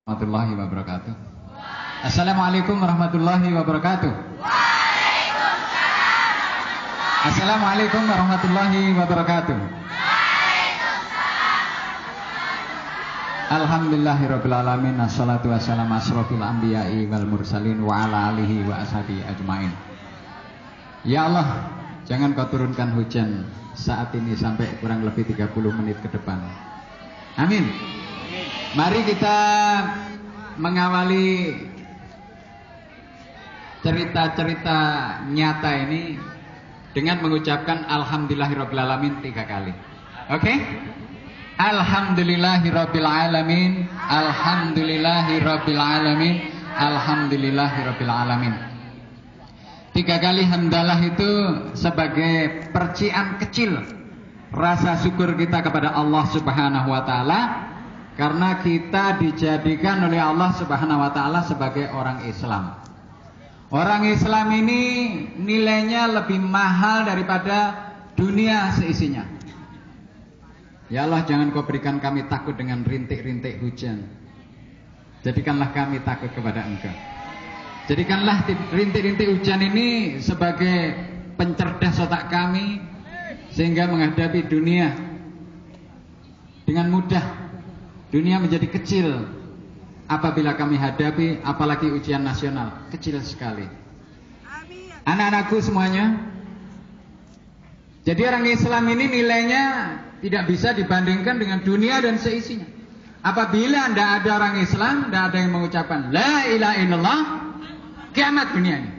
Warahmatullahi wabarakatuh. Assalamualaikum warahmatullahi wabarakatuh. Assalamualaikum warahmatullahi wabarakatuh. Alhamdulillahirabbil alamin. Assalatu wassalamu asrofil anbiya'i wal mursalin wa ala alihi wa ashabi ajmain. Ya Allah, jangan kau turunkan hujan saat ini sampai kurang lebih 30 menit ke depan. Amin. Mari kita mengawali cerita-cerita nyata ini dengan mengucapkan Alhamdulillahirabbil alamin 3 kali. Oke? Alhamdulillahirabbil alamin, alhamdulillahirabbil alamin, alhamdulillahirabbil alamin. 3 kali hamdalah itu sebagai percikan kecil rasa syukur kita kepada Allah Subhanahu wa taala. Karena kita dijadikan oleh Allah Subhanahu wa taala sebagai orang Islam. Orang Islam ini nilainya lebih mahal daripada dunia seisinya. Ya Allah, jangan kau berikan kami takut dengan rintik-rintik hujan. Jadikanlah kami takut kepada Engkau. Jadikanlah rintik-rintik hujan ini sebagai pencerdas otak kami sehingga menghadapi dunia dengan mudah. Dunia menjadi kecil apabila kami hadapi, apalagi ujian nasional, kecil sekali. Anak-anakku semuanya, jadi orang Islam ini nilainya tidak bisa dibandingkan dengan dunia dan seisinya. Apabila tidak ada orang Islam, tidak ada yang mengucapkan La ilaha illallah, kiamat dunia ini.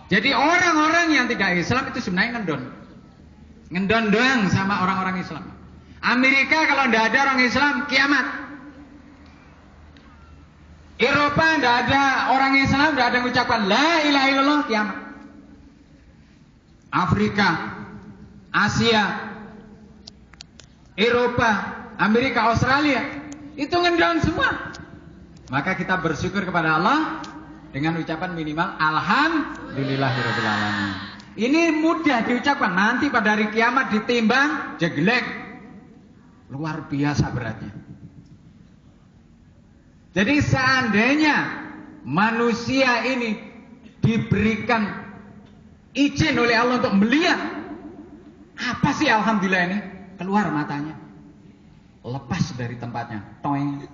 Jadi orang-orang yang tidak Islam itu sebenarnya ngendon doang sama orang-orang Islam. Amerika kalau tidak ada orang Islam, kiamat. Eropa tidak ada orang Islam, tidak ada yang mengucapkan La ilaha illallah, kiamat. Afrika, Asia, Eropa, Amerika, Australia, itu ngendon semua. Maka kita bersyukur kepada Allah dengan ucapan minimal Alhamdulillahirabbil alamin. Ini mudah diucapkan, nanti pada hari kiamat ditimbang jeglek. Luar biasa beratnya. Jadi seandainya manusia ini diberikan izin oleh Allah untuk melihat apa sih alhamdulillah ini, keluar matanya, lepas dari tempatnya, toeng.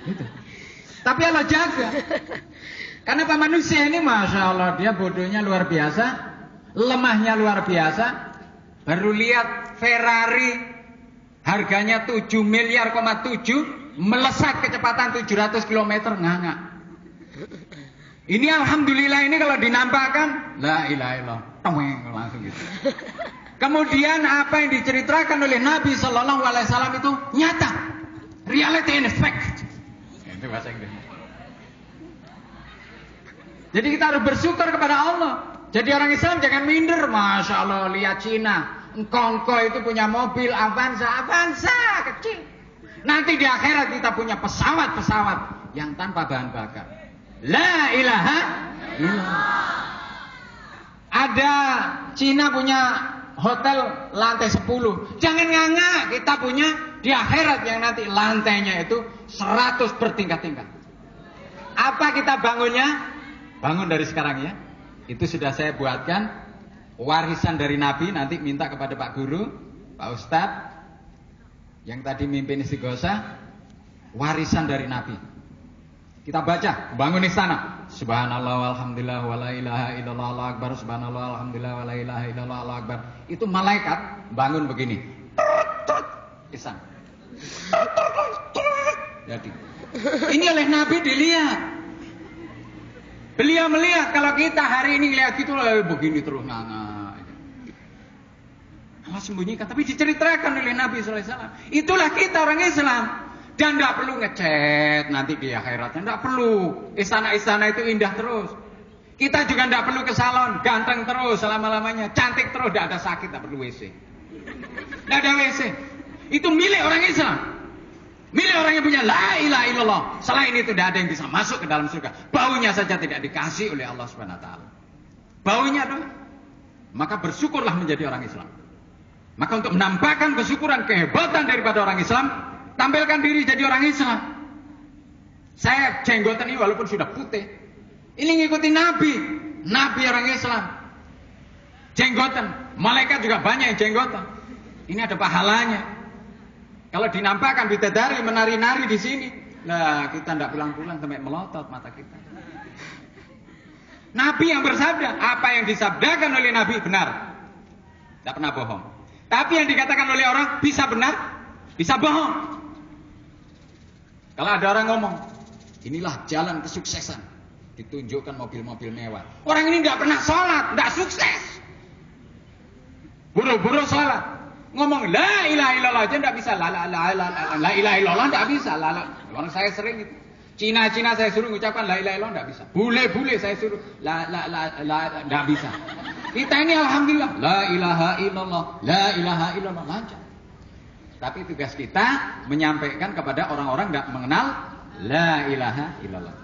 Gitu. Tapi Allah jaga. Karena Pak manusia ini masya Allah dia bodohnya luar biasa, lemahnya luar biasa. Baru lihat Ferrari harganya 7 miliar, 7 melesat kecepatan 700 km nganga. Ini alhamdulillah ini kalau dinampakkan la ilaha illallah, langsung gitu. Kemudian apa yang diceritakan oleh Nabi Sallallahu Alaihi Wasallam itu nyata, reality and fact. Itu bahasa Inggris. Jadi kita harus bersyukur kepada Allah. Jadi orang Islam jangan minder. Masya Allah, lihat Cina, Kongko itu punya mobil Avanza kecil. Nanti di akhirat kita punya pesawat yang tanpa bahan bakar. La ilaha illallah. Ada Cina punya hotel lantai 10. Jangan nganga, kita punya di akhirat yang nanti lantainya itu 100 bertingkat-tingkat. Apa kita bangunnya? Bangun dari sekarang ya. Itu sudah saya buatkan. Warisan dari Nabi, nanti minta kepada Pak Guru, Pak Ustadz yang tadi mimpin istighosah, warisan dari Nabi. Kita baca, bangun istana. Subhanallah walhamdulillah wala ilaha illallah Allahu akbar. Subhanallah walhamdulillah wala ilaha illallah Allahu akbar. Itu malaikat bangun begini. Istana. Jadi ini oleh Nabi dilihat. Beliau melihat kalau kita hari ini lihat gitu begini terus nganga. Allah sembunyikan, tapi diceritakan oleh Nabi SAW. Itulah kita orang Islam. Dan tidak perlu ngecat nanti di akhiratnya. Tidak perlu. Istana-istana itu indah terus. Kita juga tidak perlu ke salon. Ganteng terus selama-lamanya. Cantik terus. Tidak ada sakit. Tidak perlu WC. Tidak ada WC. Itu milik orang Islam. Milik orang yang punya la ilaha illallah. Selain itu tidak ada yang bisa masuk ke dalam surga. Baunya saja tidak dikasih oleh Allah Subhanahu wa taala. Baunya doang. Maka bersyukurlah menjadi orang Islam. Maka untuk menampakkan kesyukuran, kehebatan daripada orang Islam, tampilkan diri jadi orang Islam. Saya jenggotan ini walaupun sudah putih, ini ngikuti Nabi. Nabi orang Islam. Jenggotan. Malaikat juga banyak yang jenggotan. Ini ada pahalanya. Kalau dinampakkan bidadari menari-nari di sini, nah kita tidak pulang-pulang sampai melotot mata kita. Nabi yang bersabda, apa yang disabdakan oleh Nabi benar. Tidak pernah bohong. Tapi yang dikatakan oleh orang bisa benar, bisa bohong. Kalau ada orang ngomong, inilah jalan kesuksesan, ditunjukkan mobil-mobil mewah. Orang ini tidak pernah sholat, tidak sukses. Buru-buru sholat. Ngomong la ilaha illallah aja tidak bisa. La ilaha illallah tidak bisa. Orang saya sering itu. Cina saya suruh mengucapkan la ilaha illallah tidak bisa. Bule saya suruh tidak bisa. Kita ini alhamdulillah la ilaha illallah lancar. Tapi tugas kita menyampaikan kepada orang-orang tidak mengenal la ilaha illallah.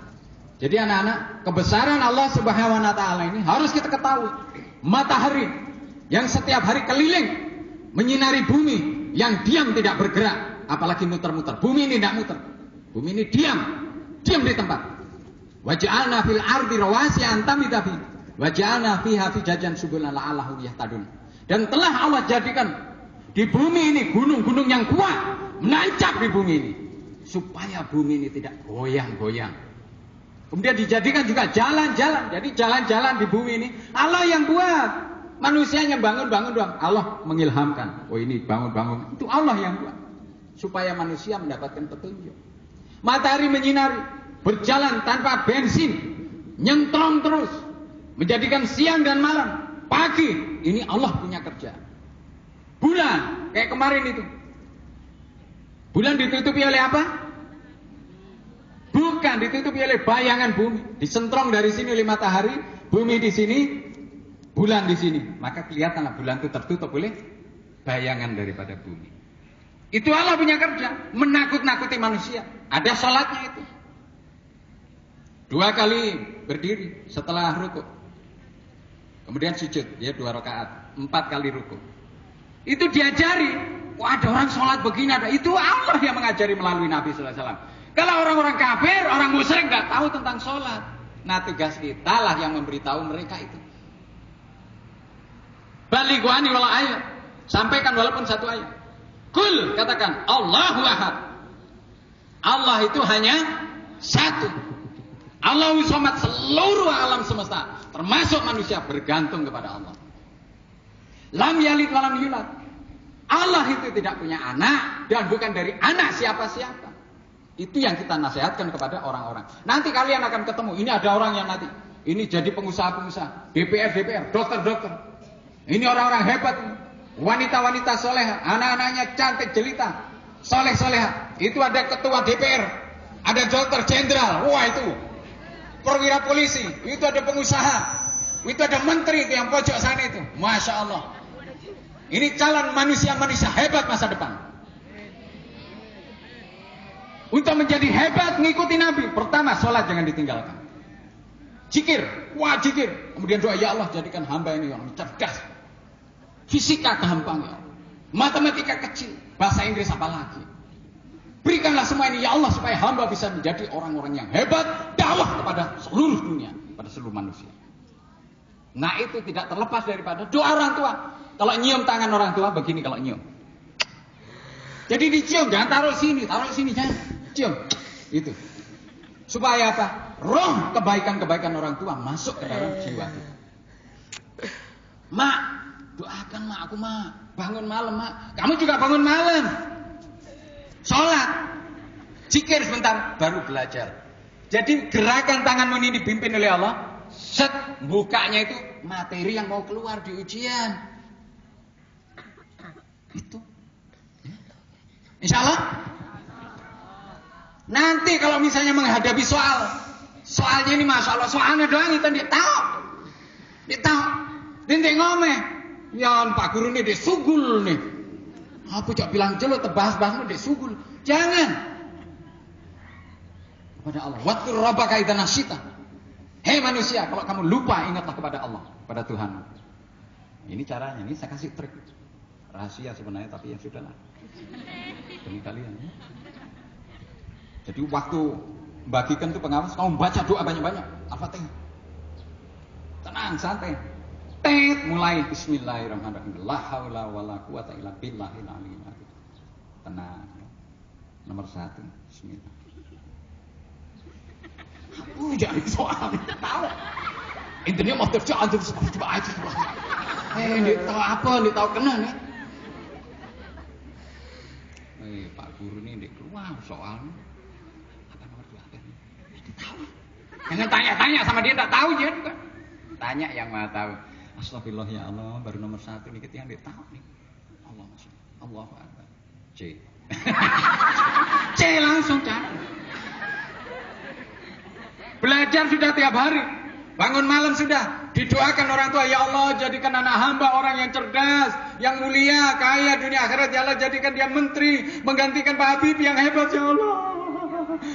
Jadi anak-anak, kebesaran Allah Subhanahu wa taala ini harus kita ketahui. Matahari yang setiap hari keliling menyinari bumi yang diam tidak bergerak, apalagi muter-muter. Bumi ini tidak muter. Bumi ini diam di tempat. Wa ja'alna fil ardi rawasiya an tamida fi wa ja'alna fiha fijajan subulan la'allahum yahtadun. Dan telah Allah jadikan di bumi ini gunung-gunung yang kuat menancap di bumi ini supaya bumi ini tidak goyang-goyang. Kemudian dijadikan juga jalan-jalan. Jadi jalan-jalan di bumi ini Allah yang buat. Manusianya bangun-bangun doang. Allah mengilhamkan. Oh ini bangun-bangun. Itu Allah yang buat. Supaya manusia mendapatkan petunjuk. Matahari menyinari. Berjalan tanpa bensin. Nyentrom terus. Menjadikan siang dan malam. Pagi. Ini Allah punya kerja. Bulan. Kayak kemarin itu. Bulan ditutupi oleh apa? Bukan ditutupi oleh bayangan bumi. Disentrong dari sini oleh matahari. Bumi di sini. Bulan di sini, maka kelihatanlah bulan itu tertutup oleh bayangan daripada bumi. Itu Allah punya kerja, menakut-nakuti manusia. Ada sholatnya itu. 2 kali berdiri setelah rukuk. Kemudian sujud, ya 2 rakaat, 4 kali rukuk. Itu diajari. Wah, ada orang sholat begini, ada. Itu Allah yang mengajari melalui Nabi sallallahu alaihi wasallam. Kalau orang-orang kafir, orang musyrik nggak tahu tentang sholat. Nah, tugas kita lah yang memberitahu mereka itu. Balighu anni wala ayat. Sampaikan walaupun 1 ayat. Kul, katakan Allahu ahad. Allah itu hanya 1. Allahu somad, seluruh alam semesta termasuk manusia bergantung kepada Allah. Lam yalid walam yulad. Allah itu tidak punya anak dan bukan dari anak siapa-siapa. Itu yang kita nasihatkan kepada orang-orang. Nanti kalian akan ketemu, ini ada orang yang nanti ini jadi pengusaha-pengusaha, DPR, dokter-dokter. Ini orang-orang hebat, wanita-wanita soleha, anak-anaknya cantik jelita, soleh-soleha. Itu ada ketua DPR, ada dokter jenderal, wah itu perwira polisi, itu ada pengusaha, itu ada menteri itu yang pojok sana itu, masya Allah. Ini calon manusia-manusia hebat masa depan. Untuk menjadi hebat mengikuti Nabi, pertama sholat jangan ditinggalkan. Zikir, wah zikir. Kemudian doa, ya Allah jadikan hamba ini yang cerdas. Fisika gampang ya. Matematika kecil. Bahasa Inggris apa lagi. Berikanlah semua ini ya Allah supaya hamba bisa menjadi orang-orang yang hebat. Dakwah kepada seluruh dunia. Pada seluruh manusia. Nah itu tidak terlepas daripada doa orang tua. Kalau nyium tangan orang tua begini kalau nyium. Jadi dicium, jangan taruh sini jangan. Cium. Itu. Supaya apa? Roh kebaikan-kebaikan orang tua masuk ke dalam jiwa kita. Mak, doakan mak aku mak. Bangun malam mak. Kamu juga bangun malam. Sholat. Zikir sebentar, baru belajar. Jadi gerakan tanganmu ini dipimpin oleh Allah. Set, bukanya itu materi yang mau keluar di ujian. Itu. Insya Allah. Nanti kalau misalnya menghadapi soalnya ini masya Allah, soalnya doang itu dia tahu, dia ngomeh, ya Pak Guru ini dia sugul nih, aku cak bilang jelo tebas-bahas dia sugul, jangan kepada Allah. Waktu rabbaka idza nasyita, hei manusia, kalau kamu lupa ingatlah kepada Allah, kepada Tuhan. Ini caranya, ini saya kasih trik, rahasia sebenarnya tapi ya sudahlah, demi kalian. Jadi waktu bagikan tuh pengawas, kamu baca doa banyak-banyak. Al-Fatihah. Tenang, santai. Tet, mulai bismillahirrahmanirrahim. La haula wala quwata illa billahil aliyyil azim. Tenang. Nomor 1, bismillah. Jadi soal tahu. Intinya mau terjadi antum coba aja. Ini tahu apa? Ini tahu kena nih. Pak guru ini keluar soalnya. Apa nomor 2 apa nih? Dia tahu. Jangan tanya-tanya sama dia, tak tahu dia juga. Tanya yang mau tahu. Astagfirullah ya Allah, baru nomor 1 nih yang dia tahu nih. Allahu Akbar. C. C langsung cari. Belajar sudah tiap hari. Bangun malam sudah. Didoakan orang tua, ya Allah jadikan anak hamba orang yang cerdas, yang mulia, kaya dunia akhirat. Ya Allah jadikan dia menteri, menggantikan Pak Habib yang hebat. Ya Allah.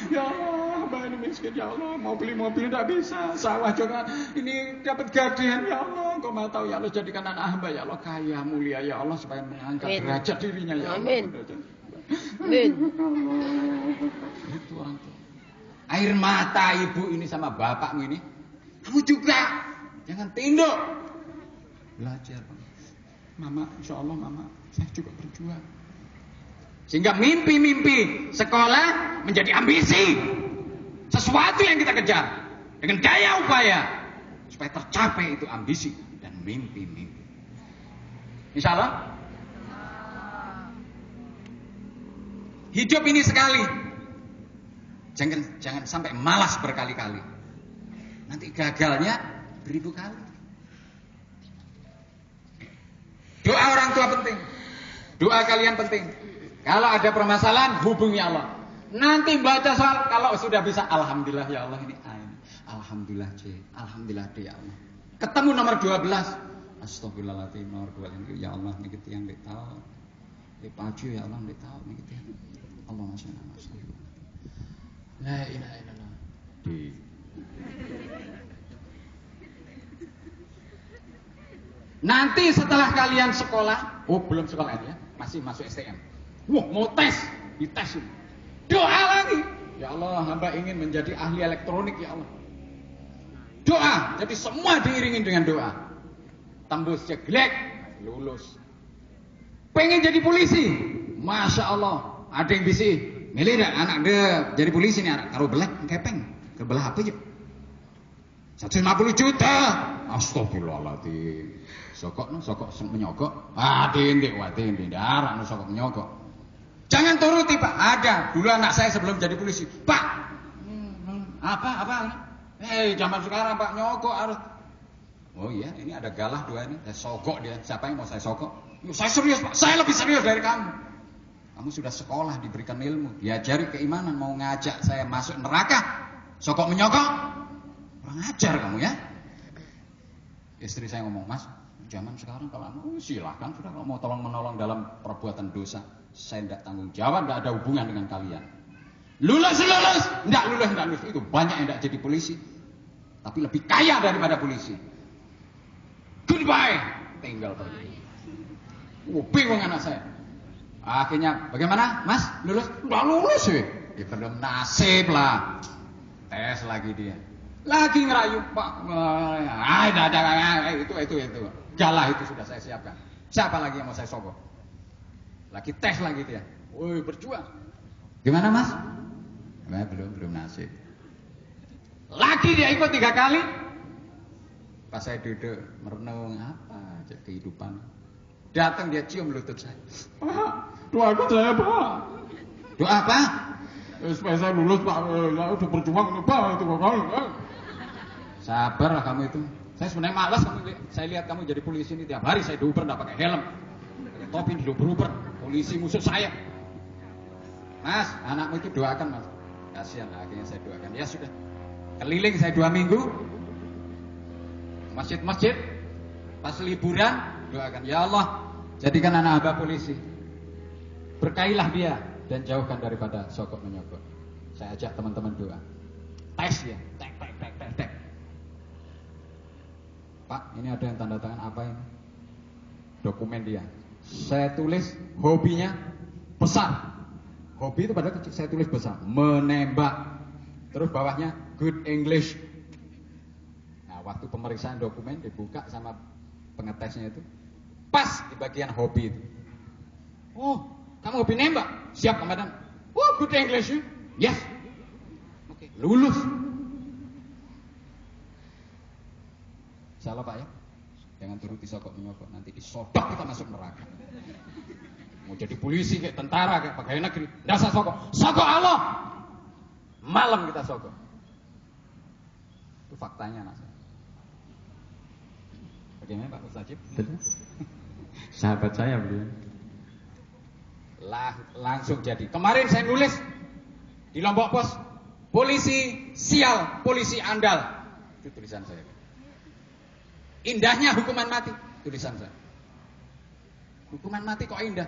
Ya Allah, hamba ini miskin. Ya Allah, mau beli mobil tidak bisa. Sawah juga ini dapat gadean. Ya Allah, Engkau mau tahu. Ya Allah jadikan anak hamba. Ya Allah kaya, mulia. Ya Allah supaya mengangkat derajat dirinya. Ya Allah. Amin. Amin. Itu orang tua. Air mata ibu ini sama bapakmu ini, kamu juga jangan tunduk. Belajar, Mama, insya Allah Mama, saya juga berjuang. Sehingga mimpi-mimpi sekolah menjadi ambisi, sesuatu yang kita kejar dengan daya upaya supaya tercapai itu ambisi dan mimpi-mimpi. Insya Allah. Hidup ini sekali. Jangan sampai malas berkali-kali. Nanti gagalnya beribu kali. Doa orang tua penting. Doa kalian penting. Kalau ada permasalahan, hubungi Allah. Nanti baca soal, kalau sudah bisa, Alhamdulillah ya Allah ini. Alhamdulillah C. Alhamdulillah D ya Allah. Ketemu nomor 12. Astagfirullahaladzim nomor 12. Ya Allah, ini yang ditahu. Paju ya Allah, ditahu. Allah masya Allah. La ilaha illallah. Nanti setelah kalian sekolah, belum sekolah ya, masih masuk STM. Mau tes, dites. Doa lagi. Ya Allah, hamba ingin menjadi ahli elektronik ya Allah. Doa, jadi semua diiringi dengan doa. Tembus jelek, lulus. Pengen jadi polisi, masya Allah, ada yang bisa. Milih dah anak dia jadi polisi nih anak. Taruh belak kepeng. Kebelah apa aja? 150 juta. Astagfirullahaladzim. Sokok menyogok. Tindik darah sokok menyogok. Jangan turuti Pak. Ada. Dulu anak saya sebelum jadi polisi. Pak. Apa? Zaman sekarang Pak nyogok harus. Oh iya, ini ada galah 2 ini. Saya sogok dia. Siapa yang mau saya sogok? Saya serius Pak. Saya lebih serius dari kamu. Kamu sudah sekolah, diberikan ilmu, diajari keimanan, mau ngajak saya masuk neraka, sokok menyokok, kurang ajar kamu ya. Istri saya ngomong, Mas, zaman sekarang kalau silahkan sudah kalau mau tolong menolong dalam perbuatan dosa, saya tidak tanggung jawab, tidak ada hubungan dengan kalian. Lulus, tidak lulus, itu banyak yang tidak jadi polisi, tapi lebih kaya daripada polisi. Goodbye, tinggal pergi. Bingung anak saya. Akhirnya bagaimana Mas lulus? Udah lulus sih. Ya belum nasib lah. Tes lagi dia. Lagi ngerayu Pak. Itu. Galah itu sudah saya siapkan. Siapa lagi yang mau saya sogok? Lagi tes lagi dia. Woi berjuang. Gimana Mas? Belum nasib. Lagi dia ikut 3 kali. Pas saya duduk merenung apa aja kehidupan. Datang dia cium lutut saya. Doakan saya Pak. Doa apa? Supaya saya lulus Pak. Saya udah berjuang Pak itu Pak. Sabar lah kamu itu. Saya sebenarnya malas saya lihat kamu jadi polisi ini tiap hari saya diuber enggak pakai helm. Pakai topi diuber. Polisi musuh saya. Mas, anakmu itu doakan Mas. Kasihan akhirnya saya doakan. Ya sudah. Keliling saya 2 minggu. Masjid-masjid. Pas liburan doakan. Ya Allah, jadikan anak hamba polisi. Berkailah dia dan jauhkan daripada sokok menyogok. Saya ajak teman-teman doa. Tes dia. Tek. Pak, ini ada yang tanda tangan apa ini? Dokumen dia. Saya tulis hobinya besar. Hobi itu pada kecil saya tulis besar. Menembak. Terus bawahnya good English. Nah, waktu pemeriksaan dokumen dibuka sama pengetesnya itu, pas di bagian hobi itu. Oh, kamu hobi nembak? Siap, komandan. Oh, good English. Yes. Oke, lulus. Salah Pak ya. Jangan turuti sokok menyokok, nanti disodok kita masuk neraka. Mau jadi polisi kayak tentara kayak pegawai negeri, dasar sokok. Sokok Allah. Malam kita sokok. Itu faktanya anak saya. Bagaimana Pak Mustajib? Sahabat saya beliau. Langsung jadi. Kemarin saya nulis di Lombok Pos, polisi sial, polisi andal. Itu tulisan saya. Indahnya hukuman mati, tulisan saya. Hukuman mati kok indah?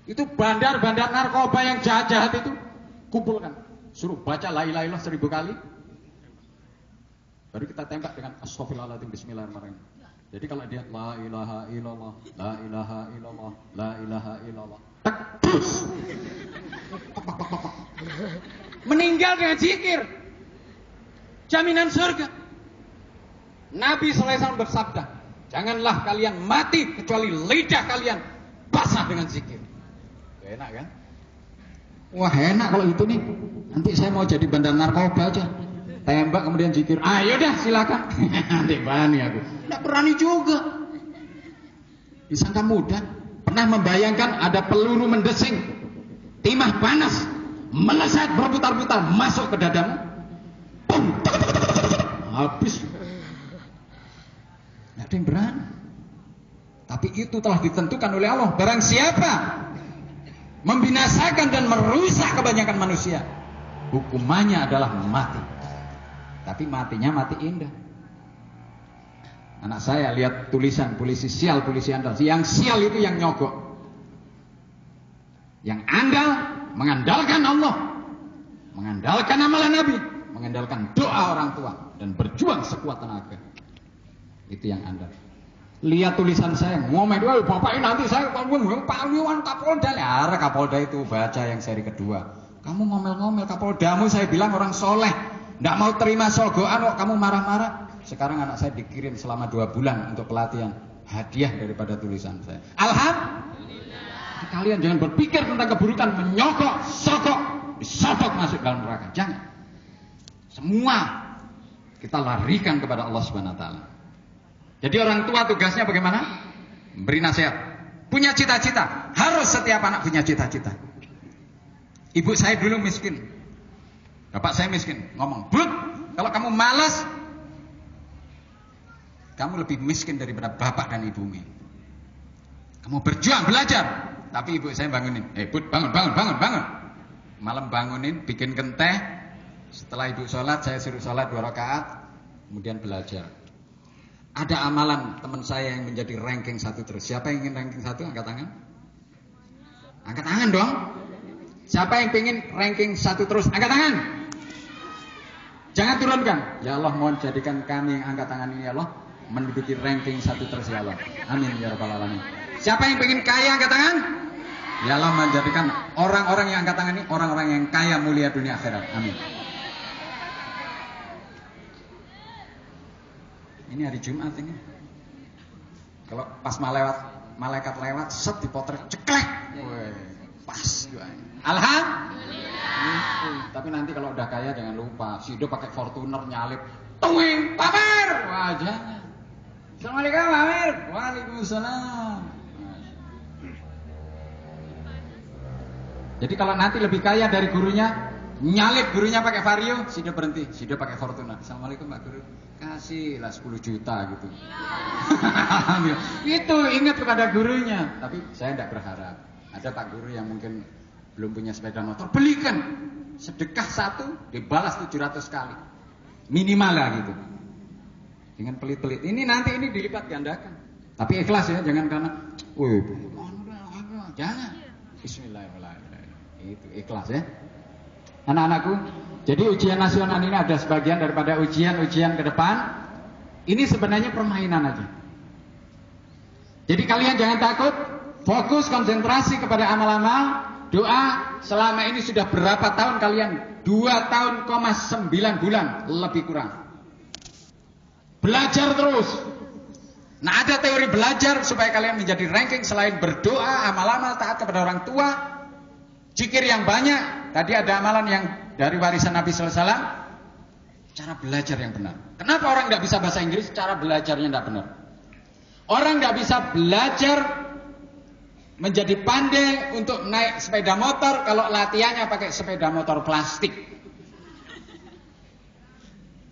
Itu bandar-bandar narkoba yang jahat-jahat itu kumpulkan, suruh baca la ilaha illallah 1000 kali, baru kita tembak dengan astagfirullahaladzim bismillahirrahmanirrahim. Jadi kalau dia la ilaha illallah, la ilaha illallah, la ilaha illallah, meninggal dengan zikir, jaminan surga. Nabi SAW bersabda, janganlah kalian mati kecuali lidah kalian basah dengan zikir. Enak kan? Wah enak kalau itu nih. Nanti saya mau jadi bandar narkoba aja. Tembak kemudian zikir. Ayo dah silakan. Nanti berani aku. Nggak berani juga. Disangka mudah. Pernah membayangkan ada peluru mendesing, timah panas, melesat berputar-putar masuk ke dadamu. Pum, habis. Nggak ada yang berani. Tapi itu telah ditentukan oleh Allah. Barang siapa membinasakan dan merusak kebanyakan manusia, hukumannya adalah mati. Tapi matinya mati indah. Anak saya lihat tulisan polisi sial, polisi andal. Yang sial itu yang nyogok. Yang andal mengandalkan Allah, mengandalkan amalan Nabi, mengandalkan doa orang tua dan berjuang sekuat tenaga. Itu yang andal. Lihat tulisan saya, ngomong dulu, bapak ini nanti saya Pak Iwan Kapolda. Ya, Kapolda itu baca yang seri kedua. Kamu ngomel-ngomel, Kapoldamu saya bilang orang soleh, nggak mau terima sogoan kok kamu marah-marah. Sekarang anak saya dikirim selama 2 bulan untuk pelatihan, hadiah daripada tulisan saya. Alhamdulillah. Kalian jangan berpikir tentang keburukan, menyogok, sogok, disodok masuk dalam neraka. Jangan. Semua kita larikan kepada Allah Subhanahu Wa Taala. Jadi orang tua tugasnya bagaimana? Beri nasihat. Punya cita-cita. Harus setiap anak punya cita-cita. Ibu saya dulu miskin. Bapak saya miskin. Ngomong, Bud, kalau kamu malas, kamu lebih miskin daripada bapak dan ibumu. Kamu berjuang, belajar. Tapi ibu saya bangunin. Bud, bangun. Malam bangunin, bikin teh. Setelah ibu sholat, saya suruh sholat 2 rakaat. Kemudian belajar. Ada amalan teman saya yang menjadi ranking 1 terus. Siapa yang ingin ranking 1? Angkat tangan. Angkat tangan dong. Siapa yang ingin ranking 1 terus? Angkat tangan. Jangan turunkan. Ya Allah, mohon jadikan kami yang angkat tangan ini ya Allah menduduki ranking 1 terus ya Allah. Amin ya rabbal alamin. Siapa yang ingin kaya? Angkat tangan. Ya Allah, menjadikan orang-orang yang angkat tangan ini orang-orang yang kaya mulia dunia akhirat. Amin. Ini hari Jumat ini. Kalau pas malaikat lewat, set dipotret, ceklek. Pas. Alhamdulillah. Tapi nanti kalau udah kaya jangan lupa, Sido pakai Fortuner nyalip. Tungguin, Pamer. Wah, jangan. Assalamualaikum, Pamer. Waalaikumsalam. Jadi kalau nanti lebih kaya dari gurunya, nyalip gurunya pakai Vario, Sido berhenti, Sido pakai Fortuner. Assalamualaikum Pak Guru. Kasihlah 10 juta gitu. Itu ingat kepada gurunya. Tapi saya tidak berharap. Ada Pak Guru yang mungkin belum punya sepeda motor, belikan. Sedekah 1 dibalas 700 kali. Minimal lah gitu. Dengan pelit-pelit. Ini nanti ini dilipat gandakan. Tapi ikhlas ya, jangan karena jangan. Bismillahirrahmanirrahim. Itu ikhlas ya. Anak-anakku, jadi ujian nasional ini ada sebagian daripada ujian-ujian ke depan. Ini sebenarnya permainan aja. Jadi kalian jangan takut, fokus konsentrasi kepada amal-amal, Doa selama ini sudah berapa tahun kalian? 2 tahun, 9 bulan lebih kurang. Belajar terus. Nah, ada teori belajar supaya kalian menjadi ranking selain berdoa, amal-amal, taat kepada orang tua, zikir yang banyak. Tadi ada amalan yang dari warisan Nabi sallallahu alaihi wasallam. Cara belajar yang benar. Kenapa orang nggak bisa bahasa Inggris? Cara belajarnya nggak benar. Orang nggak bisa belajar menjadi pandai untuk naik sepeda motor kalau latihannya pakai sepeda motor plastik.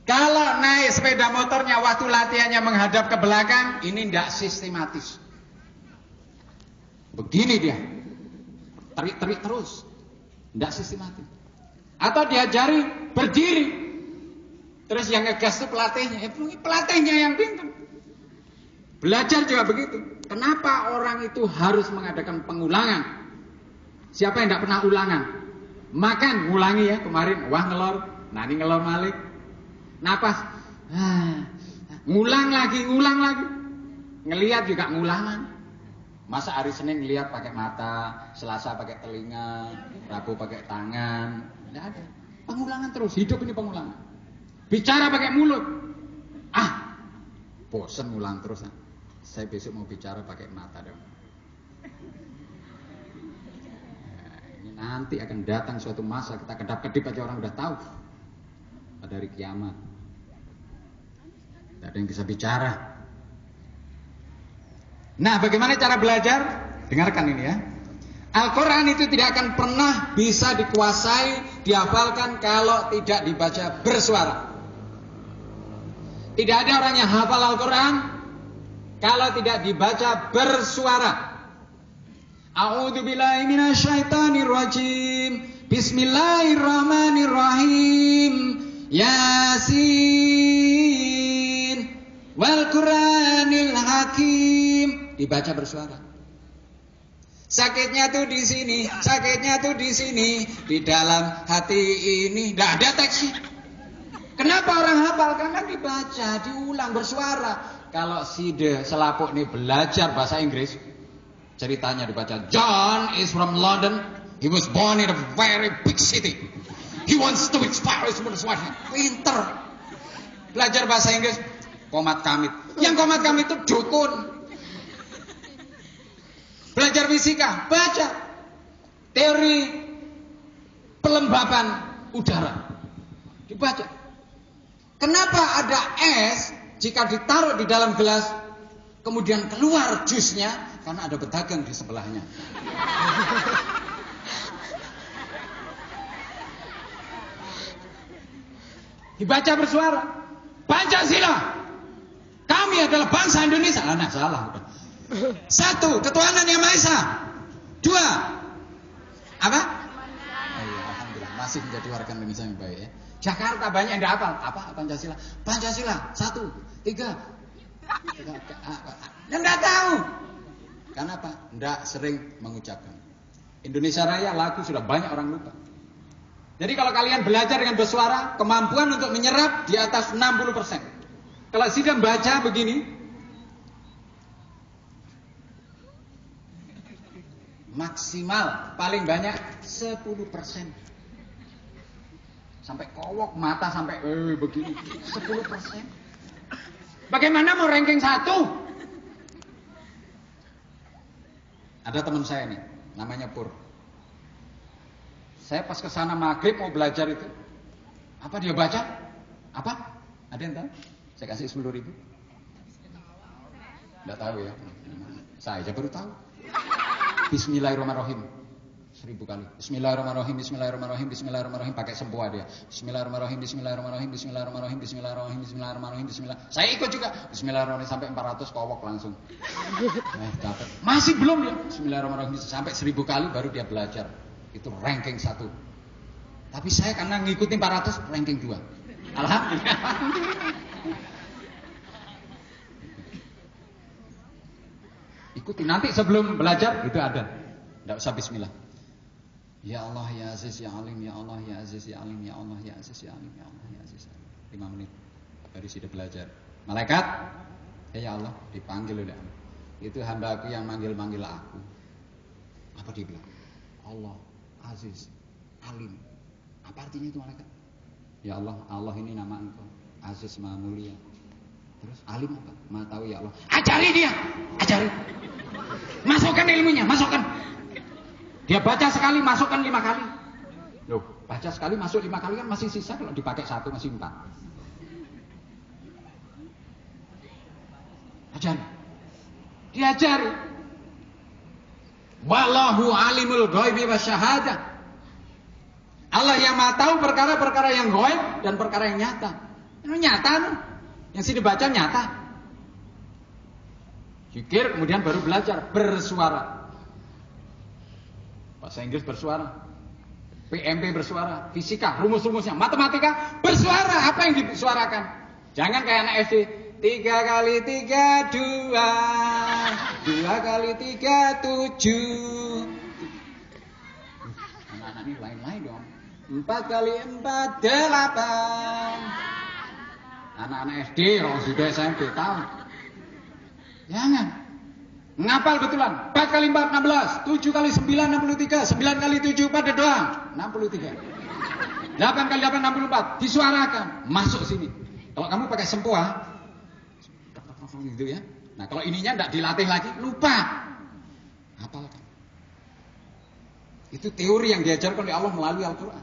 Kalau naik sepeda motornya waktu latihannya menghadap ke belakang, ini tidak sistematis. Begini dia, terik-terik terus, tidak sistematis. Atau diajari berdiri, terus yang ngegas itu pelatihnya yang pintar. Belajar juga begitu. Kenapa orang itu harus mengadakan pengulangan? Siapa yang tidak pernah ulangan? Makan, ngulangi ya kemarin, wah ngelor, nani ngelor malik. Napas, ngulang lagi. Ngelihat juga ngulangan. Masa hari Senin ngelihat pakai mata, Selasa pakai telinga, Rabu pakai tangan. Tidak ada. Pengulangan terus, hidup ini pengulangan. Bicara pakai mulut. Bosan ngulang terus. Saya besok mau bicara pakai mata dong. Ini nanti akan datang suatu masa kita kedap-kedip aja orang udah tahu. Pada hari kiamat. Tidak ada yang bisa bicara. Nah, bagaimana cara belajar? Dengarkan ini ya. Al-Quran itu tidak akan pernah bisa dikuasai, dihafalkan kalau tidak dibaca bersuara. Tidak ada orang yang hafal Al-Quran kalau tidak dibaca bersuara. A'udzubillahi minasyaitonirrajim. Bismillahirrahmanirrahim. Yasin wal Qur'anil Hakim. Dibaca bersuara. Sakitnya tuh di sini, di dalam hati ini. Tidak ada teksnya. Kenapa orang hafal? Karena dibaca, diulang bersuara. Kalau si selapuk ini belajar bahasa Inggris, ceritanya dibaca. John is from London. He was born in a very big city. He wants to inspire his mother. Pinter. Belajar bahasa Inggris, komat kamit. Yang komat kamit itu dukun. Belajar fisika, baca teori pelembapan udara, dibaca. Kenapa ada es jika ditaruh di dalam gelas kemudian keluar jusnya? Karena ada pedagang di sebelahnya. Dibaca bersuara. Pancasila. Kami adalah bangsa Indonesia. Nah, salah. 1. Ketuhanan Yang Maha Esa. 2. Apa? Alhamdulillah masih menjadi warga Indonesia yang baik ya. Jakarta banyak yang tidak hafal. Apa Pancasila? Pancasila 1, 3. Yang tidak tahu. Karena apa? Tidak sering mengucapkan. Indonesia Raya lagu sudah banyak orang lupa. Jadi kalau kalian belajar dengan bersuara, kemampuan untuk menyerap di atas 60%. Kalau sidang baca begini, maksimal paling banyak 10%. Sampai kowok mata sampai begini 10%. Bagaimana mau ranking 1? Ada teman saya nih, namanya Pur. Saya pas kesana maghrib mau belajar itu, apa dia baca? Apa? Ada yang tahu? Saya kasih 10.000. Nggak tahu ya. Saya aja baru tahu. Bismillahirrahmanirrahim 1000 kali. Bismillahirrahmanirrahim, Bismillahirrahmanirrahim, Bismillahirrahmanirrahim, pakai sembuh dia. Bismillahirrahmanirrahim, Bismillahirrahmanirrahim, Bismillahirrahmanirrahim, Bismillahirrahmanirrahim, Bismillahirrahmanirrahim, Bismillah. Saya ikut juga. Bismillahirrahmanirrahim sampai 400 kowok langsung. Dapat. Masih belum dia. Bismillahirrahmanirrahim sampai 1000 kali baru dia belajar. Itu ranking 1. Tapi saya karena ngikutin 400 ranking 2. Alhamdulillah. Ikuti nanti sebelum belajar itu ada. Tidak usah bismillah. Ya Allah ya Aziz ya Alim, ya Allah ya Aziz ya Alim, ya Allah ya Aziz ya Alim, ya Allah ya Aziz ya Alim. 5 menit dari sudah belajar. Malaikat, ya Allah dipanggil oleh Allah. Itu hamba aku yang manggil-manggil aku. Apa dia bilang? Allah Aziz, Alim. Apa artinya itu malaikat? Ya Allah, Allah ini nama Engkau, Aziz Maha Mulia. Terus Alim apa? Maha tahu ya Allah. Ajari dia, ajari. Masukkan ilmunya, masukkan. Dia baca sekali, masukkan 5 kali. Loh, baca sekali masuk 5 kali kan masih sisa, kalau dipakai 1 masih 4. Ajari. Diajari. Wallahu alimul ghaibi wasyahadah. Allah yang Maha tahu perkara-perkara yang gaib dan perkara yang nyata. Itu nyata nih. Yang sini dibaca nyata. Zikir kemudian baru belajar bersuara. Bahasa Inggris bersuara. PMP bersuara, fisika, rumus-rumusnya, matematika bersuara. Apa yang disuarakan? Jangan kayak anak SD. 3 kali 3 2, 2 kali 3 7. Anak-anak ini lain-lain dong. 4 kali 4 8. Anak-anak SD, orang sudah SMP tahu. Jangan. Ngapal betulan. 4 kali 4 16, 7 kali 9 63, 9 kali 7 pada doang 63. 8 kali 8 64. Disuarakan, masuk sini. Kalau kamu pakai sempoa gitu ya. Nah, kalau ininya enggak dilatih lagi, lupa. Hafalkan. Itu teori yang diajarkan oleh Allah melalui Al-Qur'an.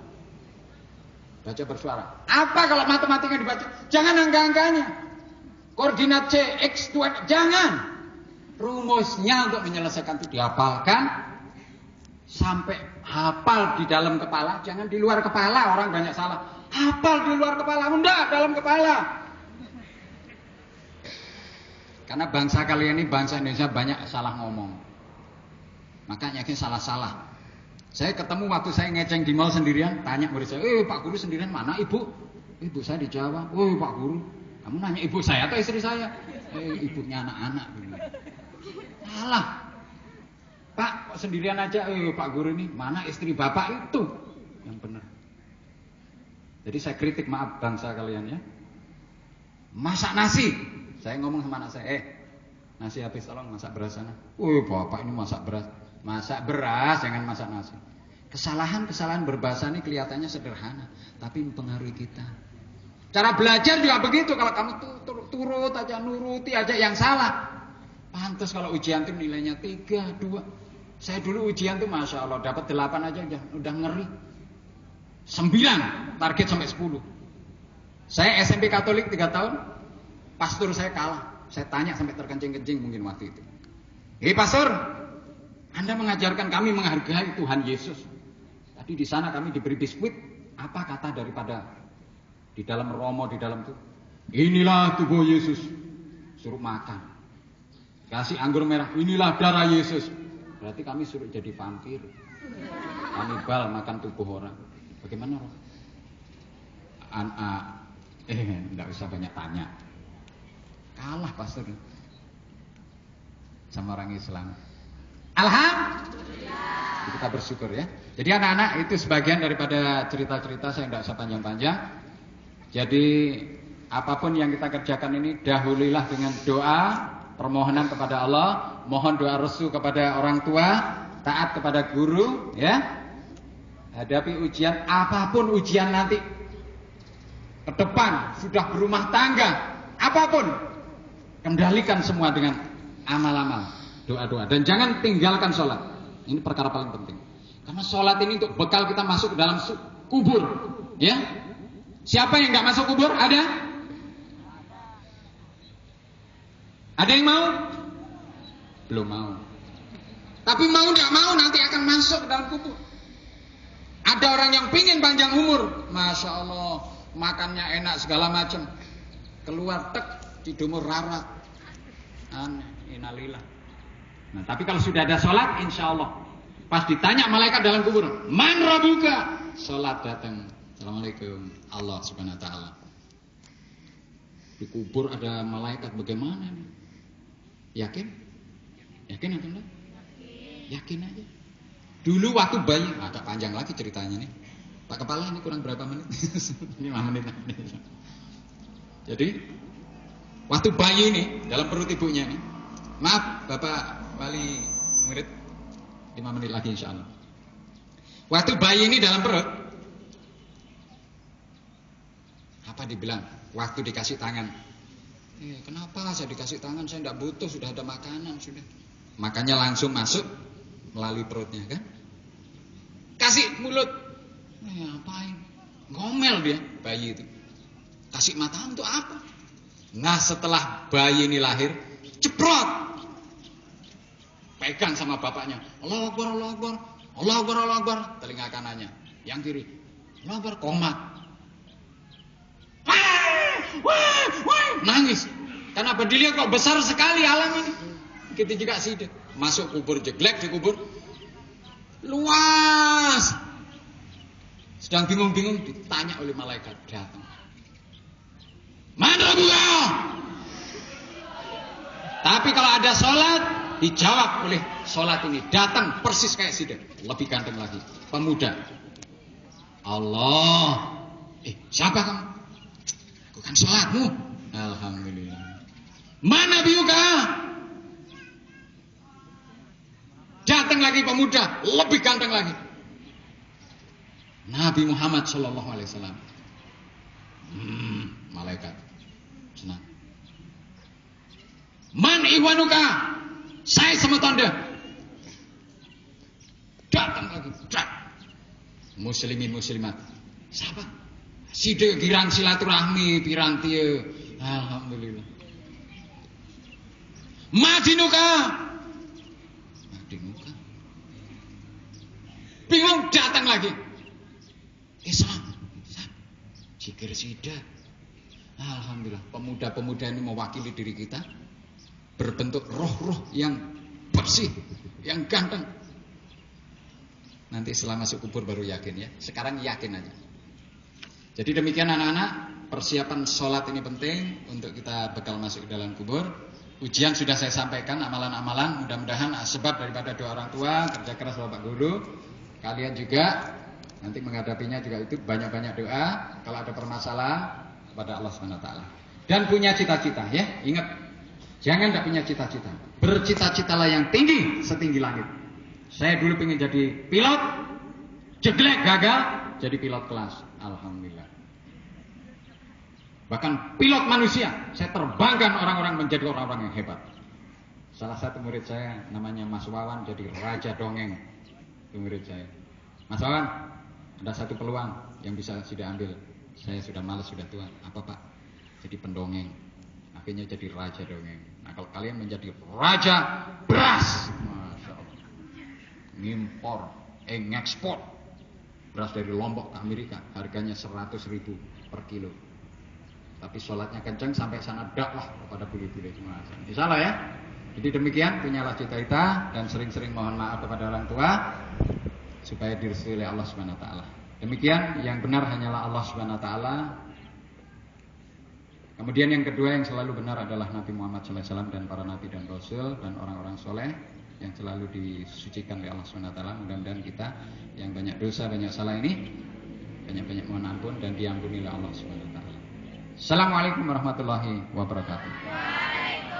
Baca bersuara. Apa kalau matematika dibaca? Jangan angka-angkanya. Koordinat C, X, Y, jangan. Rumusnya untuk menyelesaikan itu dihafalkan sampai hafal di dalam kepala, jangan di luar kepala. Orang banyak salah. Hafal di luar kepala, enggak, dalam kepala. Karena bangsa kalian ini, bangsa Indonesia banyak salah ngomong. Makanya salah-salah. Saya ketemu waktu saya ngeceng di mall sendirian, tanya murid saya, Pak Guru sendirian mana Ibu? Ibu saya di Jawa. Pak Guru, kamu nanya ibu saya atau istri saya? Ibunya anak-anak. Salah. Pak, kok sendirian aja? Pak Guru ini, mana istri Bapak itu? Yang benar. Jadi saya kritik, maaf bangsa kalian ya. Masak nasi. Saya ngomong sama anak saya, nasi habis tolong masak beras sana. Bapak ini masak beras. Masak beras, jangan masak nasi. Kesalahan-kesalahan berbahasa ini kelihatannya sederhana, tapi mempengaruhi kita. Cara belajar juga begitu. Kalau kamu turut aja, nuruti aja yang salah. Pantas kalau ujian itu nilainya 3, 2. Saya dulu ujian tuh Masya Allah dapat 8 aja udah ngeri. 9 target sampai 10. Saya SMP Katolik 3 tahun. Pastor saya kalah. Saya tanya sampai terkencing-kencing mungkin waktu itu. Pastor, Anda mengajarkan kami menghargai Tuhan Yesus. Tadi di sana kami diberi biskuit. Apa kata daripada di dalam romo di dalam itu? Inilah tubuh Yesus. Suruh makan. Kasih anggur merah. Inilah darah Yesus. Berarti kami suruh jadi vampir. Kanibal makan tubuh orang. Bagaimana Roh? Enggak usah banyak tanya. Kalah pastor sama orang Islam. Alhamdulillah. Kita bersyukur ya. Jadi anak-anak itu sebagian daripada cerita-cerita, saya tidak usah panjang-panjang. Jadi apapun yang kita kerjakan ini dahululah dengan doa, permohonan kepada Allah, mohon doa restu kepada orang tua, taat kepada guru, ya. Hadapi ujian, apapun ujian nanti ke depan, sudah berumah tangga, apapun. Kendalikan semua dengan amal-amal, doa-doa. Dan jangan tinggalkan sholat. Ini perkara paling penting. Karena sholat ini untuk bekal kita masuk ke dalam kubur. Ya, siapa yang nggak masuk kubur? Ada? Ada yang mau? Belum mau. Tapi mau nggak mau nanti akan masuk ke dalam kubur. Ada orang yang pingin panjang umur, Masya Allah, makannya enak segala macam. Keluar tek, cidumur rarat. Innalillah. Nah, tapi kalau sudah ada sholat, insya Allah pas ditanya malaikat dalam kubur, man rabbuka? Sholat datang. Assalamualaikum Allah subhanahu wa ta'ala. Di kubur ada malaikat, bagaimana nih? Yakin? Yakin atau enggak? Yakin aja. Dulu waktu bayi, agak panjang lagi ceritanya nih. Pak Kepala ini kurang berapa menit? 5 menit. Jadi waktu bayi ini dalam perut ibunya nih. Maaf Bapak Wali murid, 5 menit lagi insya Allah. Waktu bayi ini dalam perut, apa dibilang? Waktu dikasih tangan, kenapa saya dikasih tangan? Saya tidak butuh, sudah ada makanan sudah. Makanya langsung masuk melalui perutnya kan? Kasih mulut, ngapain? Ngomel dia bayi itu. Kasih mata untuk apa? Nah setelah bayi ini lahir, ceprot, pegang sama bapaknya. Allahu Akbar, Allahu Akbar, Allahu Akbar, Allahu Akbar. Telinga kanannya, yang kiri, Allahu Akbar, komat. Wah, nangis. Kenapa dilihat kok besar sekali alam ini? Kita juga sidik. Masuk kubur, jeglek di kubur, luas. Sedang bingung-bingung ditanya oleh malaikat, datang. Mana buka? Tapi kalau ada sholat, dijawab oleh sholat ini. Datang persis kayak sidik. Lebih ganteng lagi. Pemuda. Allah. Siapa kamu? Bukan sholatmu. Alhamdulillah. Mana biuka? Datang lagi pemuda. Lebih ganteng lagi. Nabi Muhammad Sallallahu Alaihi Wasallam. Malaikat senang. Man iwanuka, saya sama tanda. Datang lagi, muslimin muslimat. Siapa? Side girang silaturahmi pirantie. Alhamdulillah. Madinuka. Bingung, datang lagi. Islam. Zikir sida. Alhamdulillah, pemuda-pemuda ini mewakili diri kita, berbentuk roh-roh yang bersih, yang ganteng. Nanti setelah masuk kubur baru yakin ya. Sekarang yakin aja. Jadi demikian anak-anak, persiapan sholat ini penting untuk kita bekal masuk ke dalam kubur. Ujian sudah saya sampaikan, amalan-amalan, mudah-mudahan sebab daripada doa orang tua, kerja keras Bapak Guru. Kalian juga nanti menghadapinya juga itu banyak-banyak doa. Kalau ada permasalahan kepada Allah SWT. Dan punya cita-cita ya. Ingat, jangan tidak punya cita-cita. Bercita-citalah yang tinggi setinggi langit. Saya dulu pengen jadi pilot, jeglek gagal, jadi pilot kelas. Alhamdulillah. Bahkan pilot manusia, saya terbangkan orang-orang menjadi orang-orang yang hebat. Salah satu murid saya namanya Mas Wawan jadi raja dongeng. Itu murid saya. Mas Wawan, ada satu peluang yang bisa sudah ambil. Saya sudah malas, sudah tua. Apa Pak? Jadi pendongeng. Akhirnya jadi raja dongeng. Nah kalau kalian menjadi raja beras, Masya Allah. Ngimpor, ngekspor beras dari Lombok ke Amerika. Harganya 100.000 per kilo. Tapi sholatnya kenceng sampai sana dakwah kepada bule-bule semua. Insya Allah ya. Jadi demikian, punyalah cita-cita dan sering-sering mohon maaf kepada orang tua supaya direstui oleh Allah Subhanahu wa taala. Demikian, yang benar hanyalah Allah Subhanahu wa taala. Kemudian yang kedua yang selalu benar adalah Nabi Muhammad SAW dan para nabi dan rasul dan orang-orang soleh yang selalu disucikan oleh Allah Subhanahu wa taala. Mudah-mudahan kita yang banyak dosa, banyak salah ini banyak-banyak mohon ampun dan diampuni oleh Allah Subhanahu wa taala. Assalamualaikum warahmatullahi wabarakatuh.